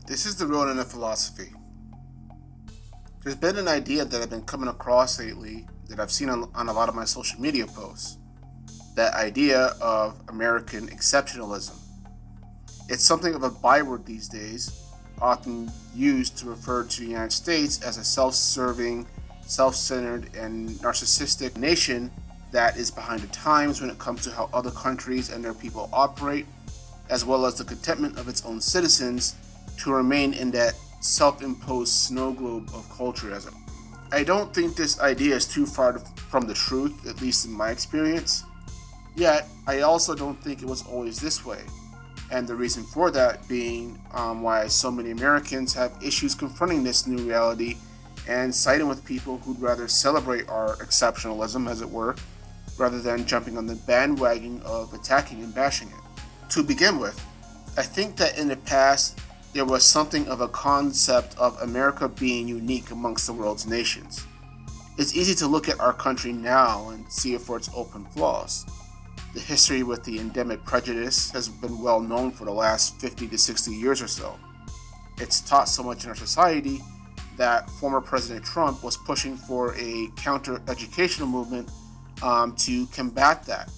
This is the real end of philosophy. There's been an idea that I've been coming across lately that I've seen on a lot of my social media posts. That idea of American exceptionalism. It's something of a byword these days, often used to refer to the United States as a self-serving, self-centered, and narcissistic nation that is behind the times when it comes to how other countries and their people operate, as well as the contentment of its own citizens to remain in that self-imposed snow globe of culturism. I don't think this idea is too far from the truth, at least in my experience. Yet, I also don't think it was always this way. And the reason for that being why so many Americans have issues confronting this new reality and siding with people who'd rather celebrate our exceptionalism, as it were, rather than jumping on the bandwagon of attacking and bashing it. To begin with, I think that in the past, there was something of a concept of America being unique amongst the world's nations. It's easy to look at our country now and see it for its open flaws. The history with the endemic prejudice has been well known for the last 50 to 60 years or so. It's taught so much in our society that former President Trump was pushing for a counter-educational movement to combat that.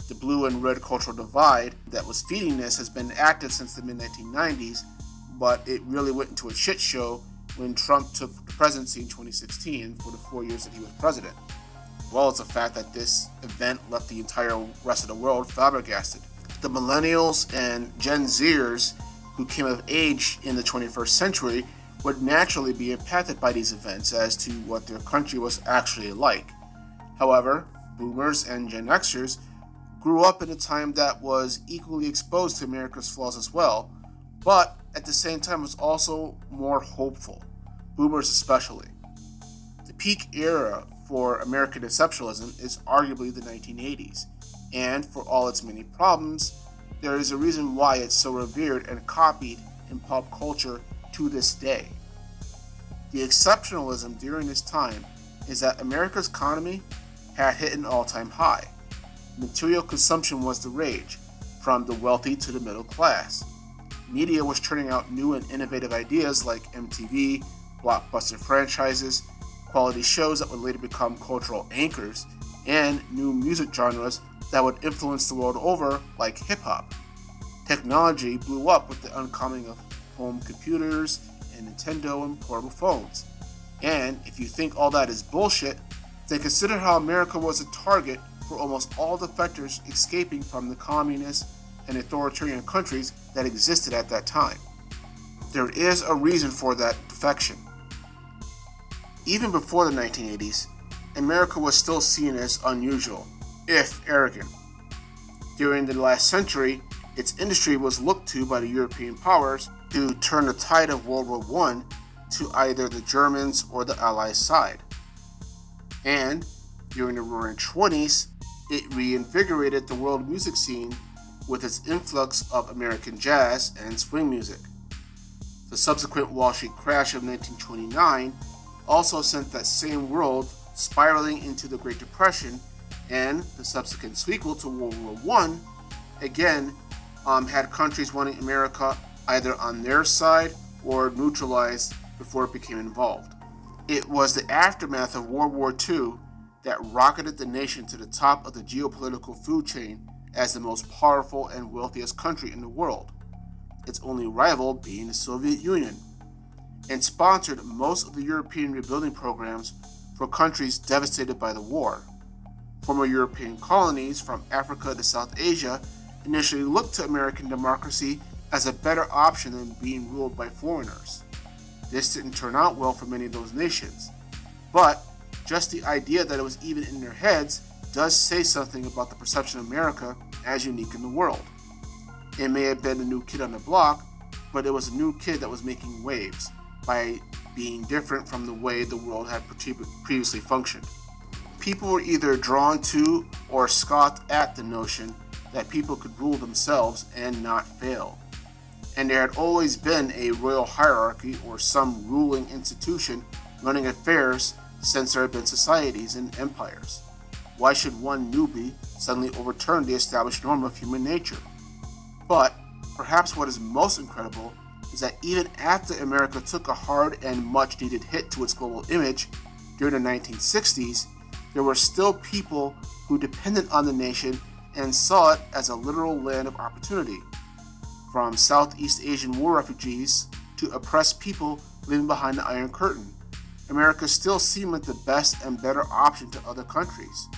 The blue and red cultural divide that was feeding this has been active since the mid-1990s, but it really went into a shit show when Trump took the presidency in 2016 for the 4 years that he was president. As well as the fact that this event left the entire rest of the world flabbergasted. The millennials and Gen Zers who came of age in the 21st century would naturally be impacted by these events as to what their country was actually like. However, boomers and Gen Xers grew up in a time that was equally exposed to America's flaws as well, but at the same time was also more hopeful, boomers especially. The peak era for American exceptionalism is arguably the 1980s, and for all its many problems, there is a reason why it's so revered and copied in pop culture to this day. The exceptionalism during this time is that America's economy had hit an all-time high. Material consumption was the rage, from the wealthy to the middle class. Media was churning out new and innovative ideas like MTV, blockbuster franchises, quality shows that would later become cultural anchors, and new music genres that would influence the world over, like hip-hop. Technology blew up with the oncoming of home computers and Nintendo and portable phones. And if you think all that is bullshit, then consider how America was a target for almost all defectors escaping from the communist and authoritarian countries that existed at that time. There is a reason for that defection. Even before the 1980s, America was still seen as unusual, if arrogant. During the last century, its industry was looked to by the European powers to turn the tide of World War I to either the Germans or the Allies' side. And during the Roaring '20s, it reinvigorated the world music scene with its influx of American jazz and swing music. The subsequent Wall Street crash of 1929 also sent that same world spiraling into the Great Depression, and the subsequent sequel to World War I again had countries wanting America either on their side or neutralized before it became involved. It was the aftermath of World War II that rocketed the nation to the top of the geopolitical food chain as the most powerful and wealthiest country in the world, its only rival being the Soviet Union, and sponsored most of the European rebuilding programs for countries devastated by the war. Former European colonies from Africa to South Asia initially looked to American democracy as a better option than being ruled by foreigners. This didn't turn out well for many of those nations, but just the idea that it was even in their heads does say something about the perception of America as unique in the world. It may have been a new kid on the block, but it was a new kid that was making waves by being different from the way the world had previously functioned. People were either drawn to or scoffed at the notion that people could rule themselves and not fail. And there had always been a royal hierarchy or some ruling institution running affairs since there had been societies and empires. Why should one newbie suddenly overturn the established norm of human nature? But perhaps what is most incredible is that even after America took a hard and much needed hit to its global image during the 1960s, there were still people who depended on the nation and saw it as a literal land of opportunity. From Southeast Asian war refugees to oppressed people living behind the Iron Curtain, America still seemed like the best and better option to other countries.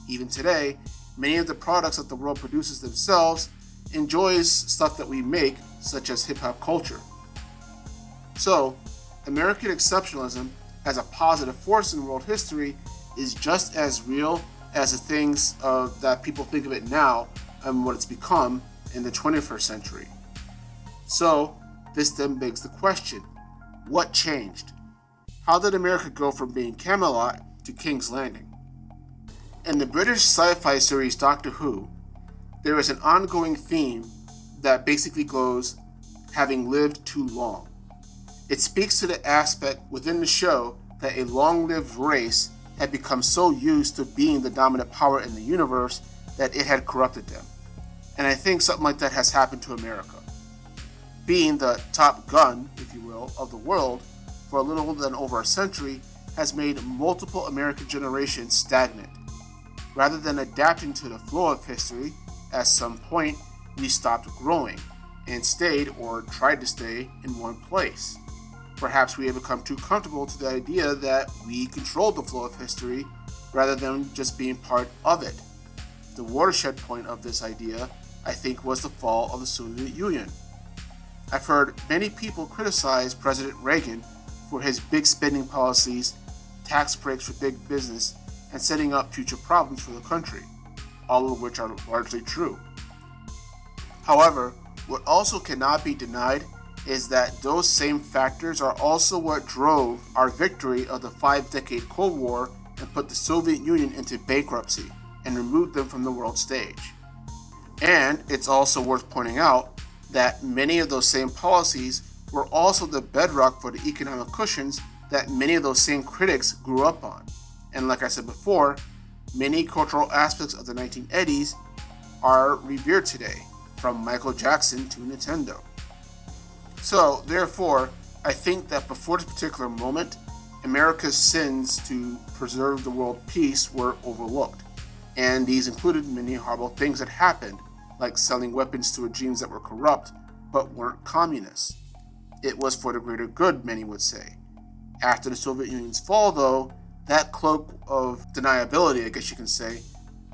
Even today, many of the products that the world produces themselves enjoys stuff that we make, such as hip-hop culture. So, American exceptionalism as a positive force in world history is just as real as the things that people think of it now and what it's become in the 21st century. So, this then begs the question, what changed? How did America go from being Camelot to King's Landing? In the British sci-fi series Doctor Who, there is an ongoing theme that basically goes, having lived too long. It speaks to the aspect within the show that a long-lived race had become so used to being the dominant power in the universe that it had corrupted them. And I think something like that has happened to America. Being the top gun, if you will, of the world for a little than over a century has made multiple American generations stagnant. Rather than adapting to the flow of history, at some point we stopped growing and stayed or tried to stay in one place. Perhaps we have become too comfortable to the idea that we controlled the flow of history rather than just being part of it. The watershed point of this idea, I think, was the fall of the Soviet Union. I've heard many people criticize President Reagan for his big spending policies, tax breaks for big business, and setting up future problems for the country, all of which are largely true. However, what also cannot be denied is that those same factors are also what drove our victory of the 5-decade Cold War and put the Soviet Union into bankruptcy and removed them from the world stage. And it's also worth pointing out that many of those same policies were also the bedrock for the economic cushions that many of those same critics grew up on. And like I said before, many cultural aspects of the 1980s are revered today, from Michael Jackson to Nintendo. So, therefore, I think that before this particular moment, America's sins to preserve the world peace were overlooked. And these included many horrible things that happened, like selling weapons to regimes that were corrupt but weren't communist. It was for the greater good, many would say. After the Soviet Union's fall, though, that cloak of deniability, I guess you can say,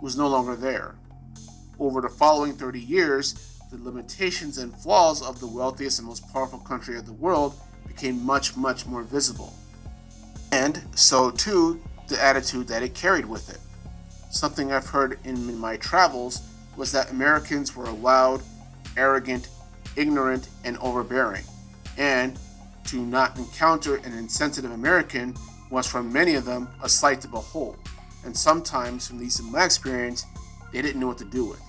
was no longer there. Over the following 30 years, the limitations and flaws of the wealthiest and most powerful country of the world became much, much more visible. And so too, the attitude that it carried with it. Something I've heard in my travels was that Americans were loud, arrogant, ignorant, and overbearing. And to not encounter an insensitive American was for many of them a sight to behold. And sometimes, at least in my experience, they didn't know what to do with.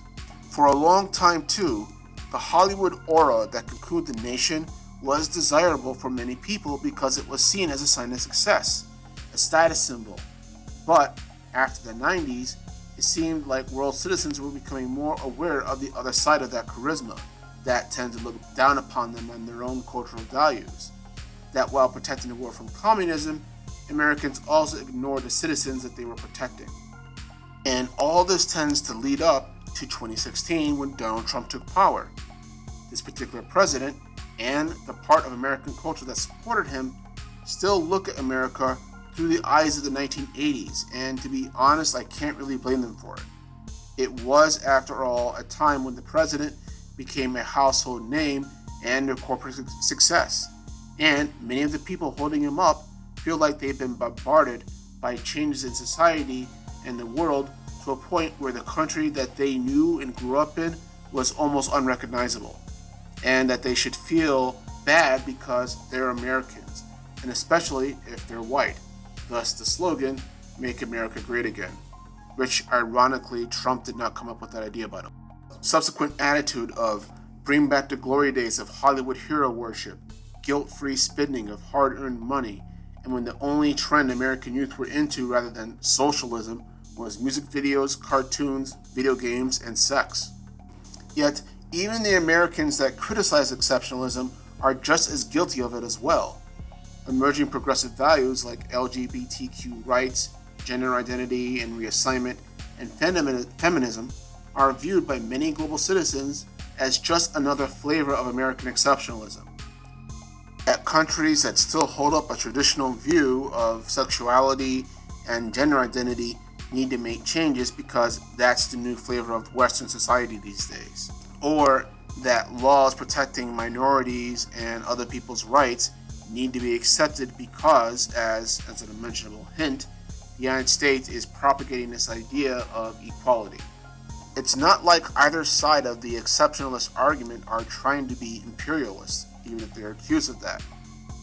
For a long time too, the Hollywood aura that cocooned the nation was desirable for many people because it was seen as a sign of success, a status symbol. But after the 90s, it seemed like world citizens were becoming more aware of the other side of that charisma, that tended to look down upon them and their own cultural values. That while protecting the world from communism, Americans also ignored the citizens that they were protecting. And all this tends to lead up to 2016 when Donald Trump took power. This particular president and the part of American culture that supported him still look at America through the eyes of the 1980s, and to be honest, I can't really blame them for it. It was, after all, a time when the president became a household name and a corporate success, and many of the people holding him up feel like they've been bombarded by changes in society and the world to a point where the country that they knew and grew up in was almost unrecognizable, and that they should feel bad because they're Americans, and especially if they're white. Thus the slogan, "Make America Great Again," which ironically Trump did not come up with that idea, by the way. Subsequent attitude of bring back the glory days of Hollywood hero worship, guilt-free spending of hard-earned money, and when the only trend American youth were into rather than socialism was music videos, cartoons, video games, and sex. Yet, even the Americans that criticized exceptionalism are just as guilty of it as well. Emerging progressive values like LGBTQ rights, gender identity and reassignment, and feminism are viewed by many global citizens as just another flavor of American exceptionalism. That countries that still hold up a traditional view of sexuality and gender identity need to make changes because that's the new flavor of Western society these days. Or that laws protecting minorities and other people's rights need to be accepted because, as an unmentionable hint, the United States is propagating this idea of equality. It's not like either side of the exceptionalist argument are trying to be imperialists, even if they're accused of that.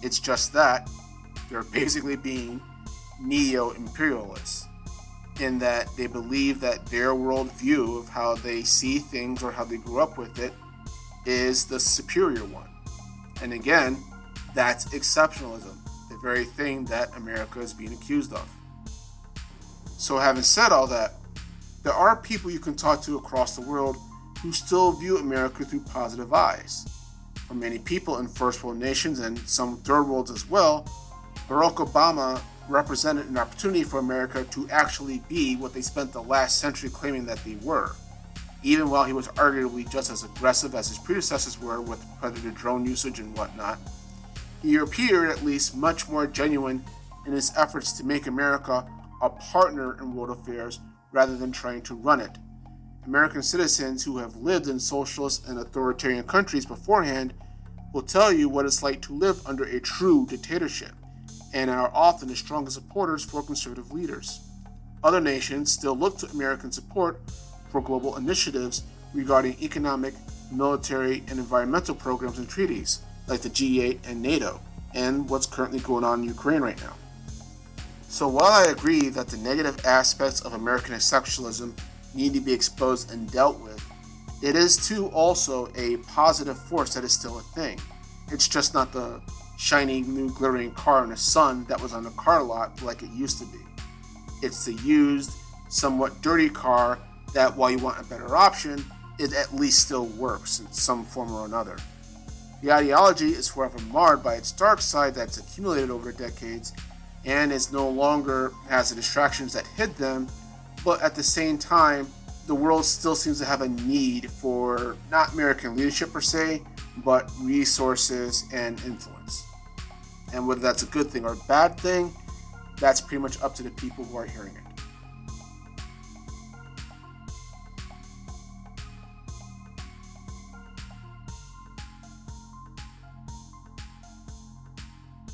It's just that they're basically being neo-imperialists, in that they believe that their worldview of how they see things or how they grew up with it is the superior one. And again, that's exceptionalism, the very thing that America is being accused of. So having said all that, there are people you can talk to across the world who still view America through positive eyes. For many people in first world nations and some third worlds as well, Barack Obama represented an opportunity for America to actually be what they spent the last century claiming that they were, even while he was arguably just as aggressive as his predecessors were with predator drone usage and whatnot. He appeared at least much more genuine in his efforts to make America a partner in world affairs rather than trying to run it. American citizens who have lived in socialist and authoritarian countries beforehand will tell you what it's like to live under a true dictatorship, and are often the strongest supporters for conservative leaders. Other nations still look to American support for global initiatives regarding economic, military, and environmental programs and treaties, like the G8 and NATO, and what's currently going on in Ukraine right now. So while I agree that the negative aspects of American exceptionalism need to be exposed and dealt with, it is too also a positive force that is still a thing. It's just not the shiny new glittering car in the sun that was on the car lot like it used to be. It's the used, somewhat dirty car that, while you want a better option, it at least still works in some form or another. The ideology is forever marred by its dark side that's accumulated over decades and is no longer has the distractions that hid them, but at the same time, the world still seems to have a need for not American leadership per se, but resources and influence. And whether that's a good thing or a bad thing, that's pretty much up to the people who are hearing it.